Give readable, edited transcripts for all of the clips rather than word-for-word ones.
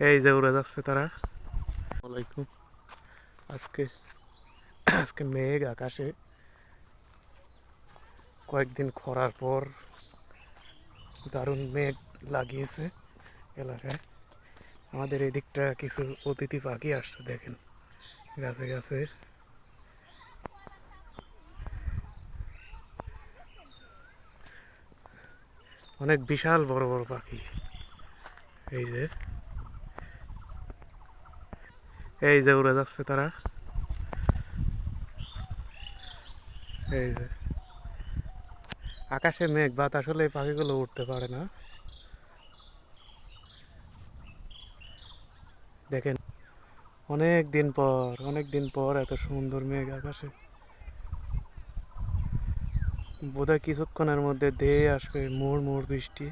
এই যে উড়ে যাচ্ছে তারা। ওয়ালাইকুম। আজকে আজকে মেঘ আকাশে, কয়েকদিন খরার পর দারুণ মেঘ লাগিয়েছে এলাকায়। আমাদের এদিকটা কিছু অতিথি পাখি আসছে, দেখেন গাছে গাছে। অনেক বিশাল বড় বড় পাখি। এই যে এই যে উড়ে যাচ্ছে তারা। এই যে আকাশে মেঘ, বাতাস হলে এই পাখিগুলো উঠতে পারে না। দেখেন, অনেক দিন পর এত সুন্দর মেঘ আকাশে। বোধহয় কিছুক্ষণের মধ্যে ধেয়ে আসবে মোড় মোড় বৃষ্টি,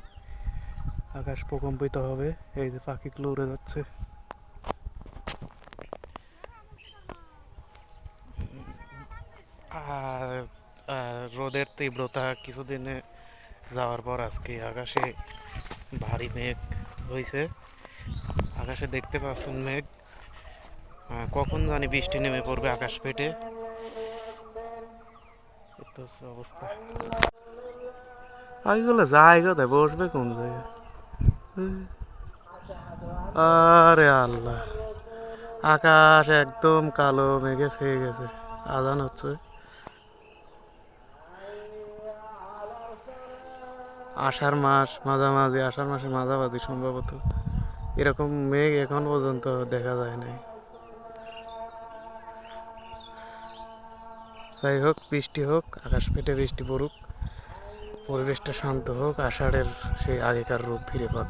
আকাশ প্রকম্পিত হবে। এই যে পাখিগুলো উড়ে যাচ্ছে। আর রোদের তীব্রতা কিছুদিনে যাওয়ার পর আজকে আকাশে ভারী মেঘ হয়েছে। আকাশে দেখতে পাচ্ছেন মেঘ, কখন জানি বৃষ্টি নেমে পড়বে আকাশ ফেটে। এত হচ্ছে অবস্থা। পাখিগুলো যায় কোথায়, বসবে কোন জায়গায়? আরে আল্লাহ, আকাশ একদম কালো মেঘে ছেয়ে গেছে। আজান হচ্ছে। আষাঢ় মাস মাঝামাঝি, আষাঢ় মাসের মাঝামাঝি সম্ভবত এরকম মেঘ এখন পর্যন্ত দেখা যায় নাই। যাই হোক, বৃষ্টি হোক, আকাশ ফেটে বৃষ্টি পড়ুক, পরিবেশটা শান্ত হোক, আষাঢ়ের সেই আগেকার রূপ ফিরে পাক।